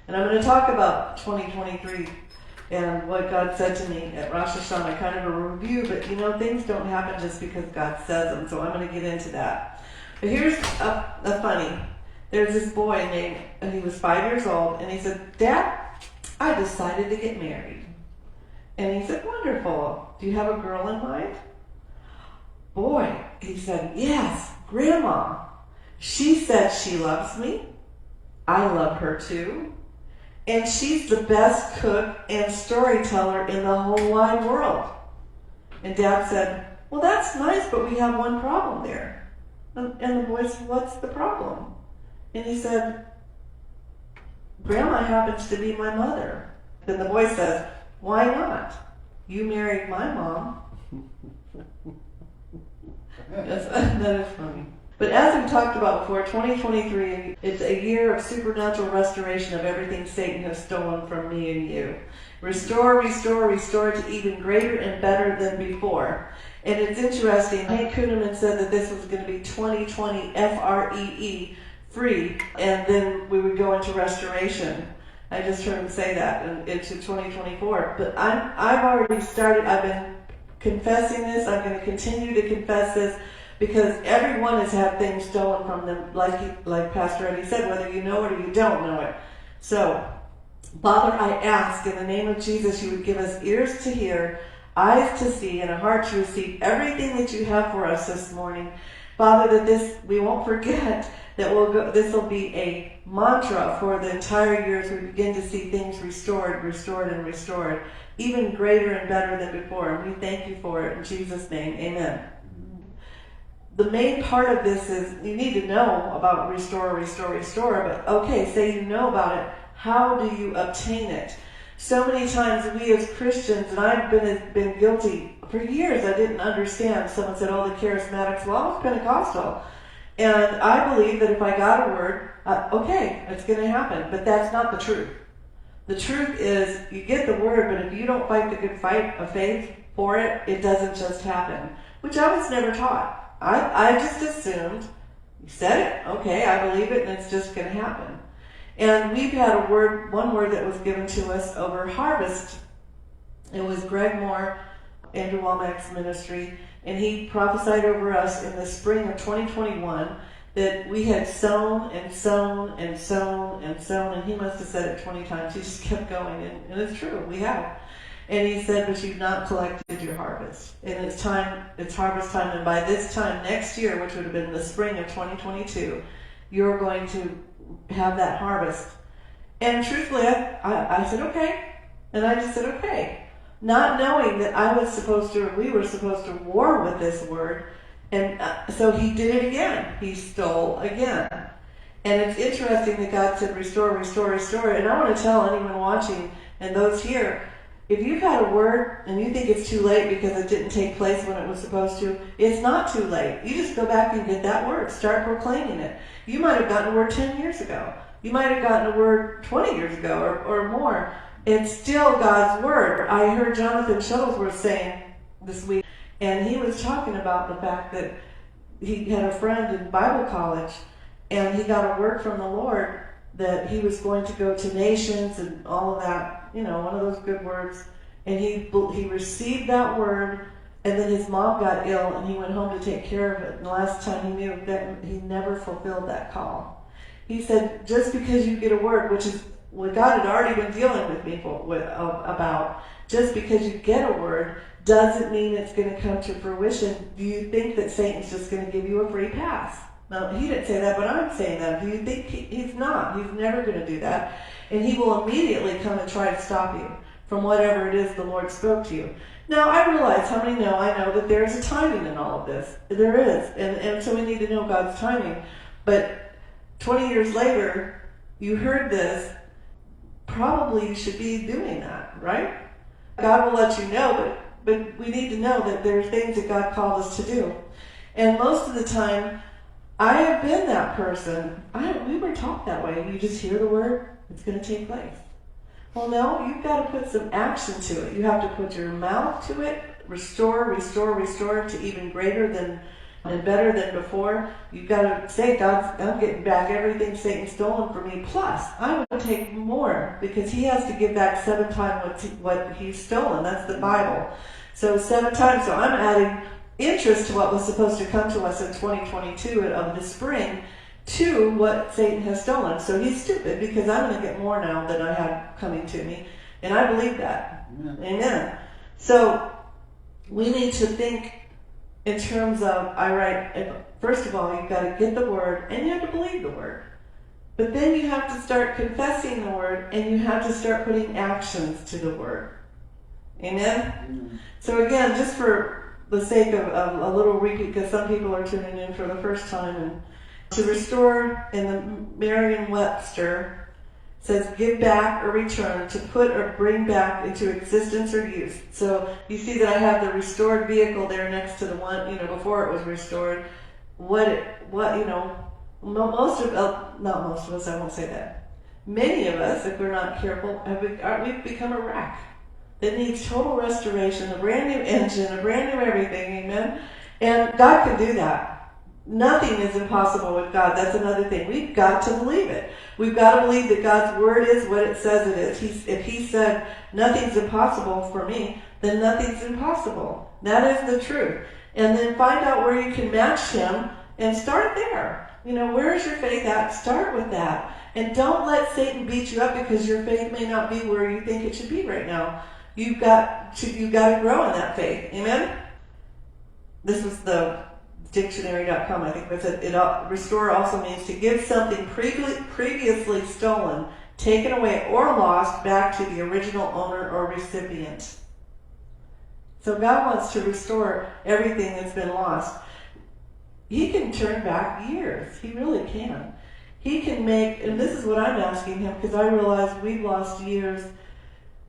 And I'm going to talk about 2023 and what God said to me at Rosh Hashanah, kind of a review, but things don't happen just because God says them, so I'm going to get into that. But here's a funny. There's this boy and he was 5 years old, and he said, "Dad, I decided to get married." And he said, "Wonderful. Do you have a girl in mind?" "Boy," he said, "yes, Grandma. She says she loves me. I love her too. And she's the best cook and storyteller in the whole wide world." And Dad said, "Well, that's nice, but we have one problem there." And the boy said, "What's the problem?" And he said, "Grandma happens to be my mother." Then the boy says, "Why not? You married my mom." That is funny. But as we talked about before, 2023, it's a year of supernatural restoration of everything Satan has stolen from me and you. Restore, restore, restore to even greater and better than before. And it's interesting, Hank Kuhneman said that this was going to be 2020 FREE, free, and then we would go into restoration. I just heard him say that into 2024. But I've already started, I've been confessing this, I'm going to continue to confess this, because everyone has had things stolen from them, like Pastor Eddie said, whether you know it or you don't know it. So, Father, I ask in the name of Jesus, you would give us ears to hear, eyes to see, and a heart to receive everything that you have for us this morning. Father, that we won't forget that this will be a mantra for the entire year as we begin to see things restored, restored, and restored, even greater and better than before. And we thank you for it in Jesus' name. Amen. The main part of this is you need to know about restore, restore, restore. But okay, say you know about it. How do you obtain it? So many times we as Christians, and I've been guilty for years, I didn't understand. Someone said, "Oh, the charismatics." Well, I was Pentecostal. And I believe that if I got a word, okay, it's going to happen. But that's not the truth. The truth is you get the word, but if you don't fight the good fight of faith for it, it doesn't just happen. Which I was never taught. I just assumed, you said it, okay, I believe it, and it's just going to happen. And we've had one word that was given to us over harvest. It was Greg Moore, Andrew Womack's ministry, and he prophesied over us in the spring of 2021 that we had sown and sown and sown and sown, and he must have said it 20 times. He just kept going, and it's true, we have. And he said, "But you've not collected your harvest. And it's harvest time, and by this time next year, which would have been the spring of 2022, you're going to have that harvest." And truthfully, I said, okay. And I just said, okay. Not knowing that we were supposed to war with this word. And so he did it again. He stole again. And it's interesting that God said, restore, restore, restore. And I want to tell anyone watching and those here, if you've had a word and you think it's too late because it didn't take place when it was supposed to, it's not too late. You just go back and get that word. Start proclaiming it. You might have gotten a word 10 years ago. You might have gotten a word 20 years ago or more. It's still God's word. I heard Jonathan Shuttlesworth saying this week, and he was talking about the fact that he had a friend in Bible college, and he got a word from the Lord that he was going to go to nations and all of that. One of those good words. And he received that word, and then his mom got ill, and he went home to take care of it. And the last time he knew that he never fulfilled that call. He said, just because you get a word, which is what God had already been dealing with me about, just because you get a word doesn't mean it's going to come to fruition. Do you think that Satan's just going to give you a free pass? No, he didn't say that, but I'm saying that. Do you think he's not? He's never going to do that. And he will immediately come and try to stop you from whatever it is the Lord spoke to you. Now, I realize, how many know, I know that there's a timing in all of this. There is. And so we need to know God's timing. But 20 years later, you heard this, probably you should be doing that, right? God will let you know, but we need to know that there are things that God called us to do. And most of the time, I have been that person. We were taught that way. You just hear the word, it's going to take place. Well, no, you've got to put some action to it. You have to put your mouth to it, restore, restore, restore to even greater than and better than before, you've got to say, God, I'm getting back everything Satan stolen from me. Plus, I would take more, because he has to give back 7 times what he's stolen. That's the Bible. So 7 times. So I'm adding interest to what was supposed to come to us in 2022 of the spring to what Satan has stolen. So he's stupid, because I'm going to get more now than I had coming to me. And I believe that. Amen. So we need to think in terms of, first of all, you've got to get the word, and you have to believe the word. But then you have to start confessing the word, and you have to start putting actions to the word. Amen? So again, just for the sake of a little repeat, because some people are tuning in for the first time, and to restore in the Merriam-Webster says give back or return, to put or bring back into existence or use. So you see that I have the restored vehicle there next to the one, before it was restored. Not most of us, I won't say that. Many of us, if we're not careful, we've become a wreck that needs total restoration, a brand new engine, a brand new everything, amen? And God can do that. Nothing is impossible with God. That's another thing. We've got to believe it. We've got to believe that God's word is what it says it is. If he said nothing's impossible for me, then nothing's impossible. That is the truth. And then find out where you can match him and start there. Where is your faith at? Start with that. And don't let Satan beat you up because your faith may not be where you think it should be right now. You've got to grow in that faith. Amen? This was the dictionary.com, I think, but it restore also means to give something previously stolen, taken away, or lost back to the original owner or recipient. So God wants to restore everything that's been lost. He can turn back years. He really can. He can make, and this is what I'm asking him, because I realize we've lost years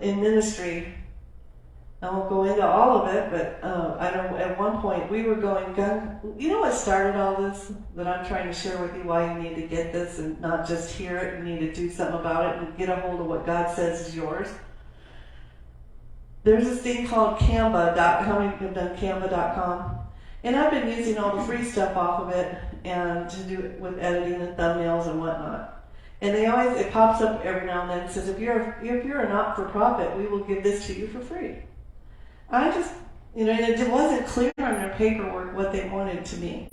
in ministry. I won't go into all of it, but I know at one point we were going gun. You know what started all this? That I'm trying to share with you why you need to get this and not just hear it. You need to do something about it and get a hold of what God says is yours. There's this thing called Canva. How many have done Canva.com? And I've been using all the free stuff off of it and to do it with editing and thumbnails and whatnot. And it pops up every now and then and says, if you're a not-for-profit, we will give this to you for free. I just, and it wasn't clear on their paperwork what they wanted to me.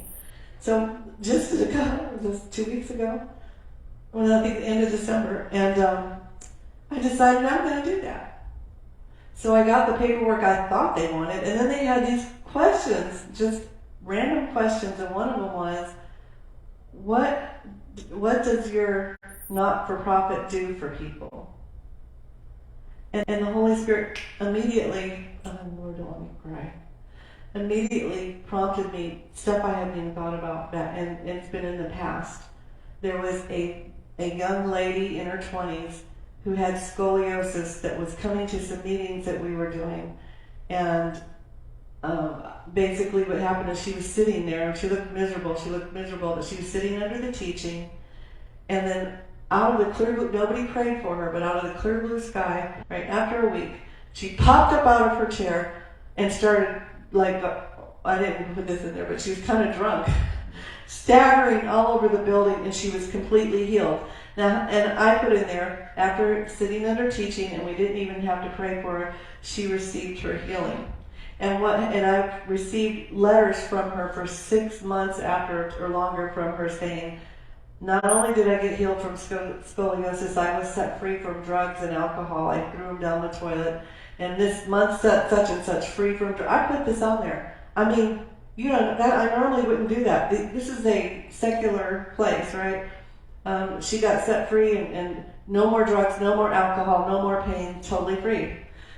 So just 2 weeks ago, I think the end of December, and I decided I'm going to do that. So I got the paperwork I thought they wanted, and then they had these questions, just random questions, and one of them was, what does your not-for-profit do for people? And the Holy Spirit immediately, Lord, don't let me cry, immediately prompted me stuff I hadn't even thought about that, and it's been in the past. There was a young lady in her 20s who had scoliosis that was coming to some meetings that we were doing, and basically what happened is she was sitting there, and she looked miserable, but she was sitting under the teaching, and then out of the clear blue, nobody prayed for her, but out of the clear blue sky, right after a week, she popped up out of her chair and started, I didn't put this in there, but she was kind of drunk, staggering all over the building, and she was completely healed. Now, and I put in there, after sitting under teaching, and we didn't even have to pray for her, she received her healing. And I received letters from her for 6 months after, or longer, from her saying, not only did I get healed from scoliosis, I was set free from drugs and alcohol. I threw them down the toilet. And this month, such and such, free from drugs. I put this on there. I mean, I normally wouldn't do that. This is a secular place, right? She got set free and no more drugs, no more alcohol, no more pain, totally free.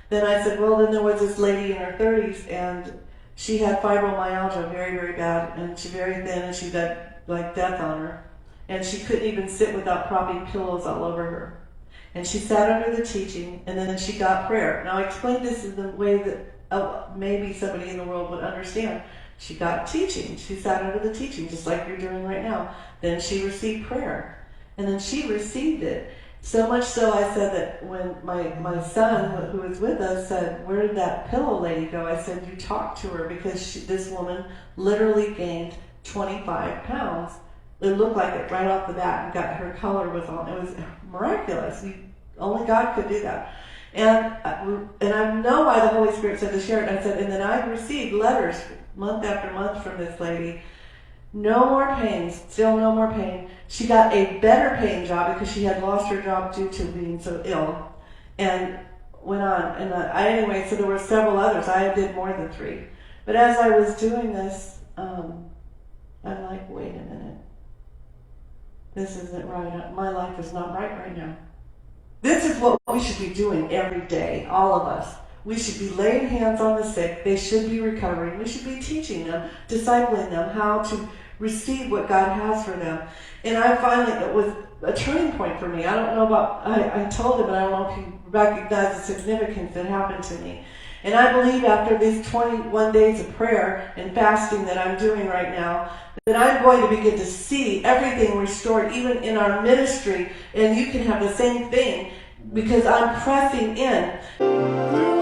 Then I said, well, then there was this lady in her 30s, and she had fibromyalgia, very, very bad, and she's very thin, and she had like death on her. And she couldn't even sit without propping pillows all over her. And she sat under the teaching, and then she got prayer. Now I explained this in the way that maybe somebody in the world would understand. She got teaching. She sat under the teaching, just like you're doing right now. Then she received prayer. And then she received it. So much so I said that when my son, who was with us, said, "Where did that pillow lady go?" I said, "You talked to her, because this woman literally gained 25 pounds. It looked like it right off the bat, and her color was on. It was miraculous. Only God could do that." And I know why the Holy Spirit said to share it. I said, and then I've received letters month after month from this lady. No more pain, still no more pain. She got a better paying job because she had lost her job due to being so ill, and went on. And anyway, so there were several others. I did more than 3. But as I was doing this, I'm like, wait a minute. This isn't right. My life is not right now. This is what we should be doing every day, all of us. We should be laying hands on the sick. They should be recovering. We should be teaching them, discipling them how to receive what God has for them. And it was a turning point for me. I don't know I told him, but I don't know if he recognized the significance that happened to me. And I believe after these 21 days of prayer and fasting that I'm doing right now, that I'm going to begin to see everything restored, even in our ministry. And you can have the same thing, because I'm pressing in.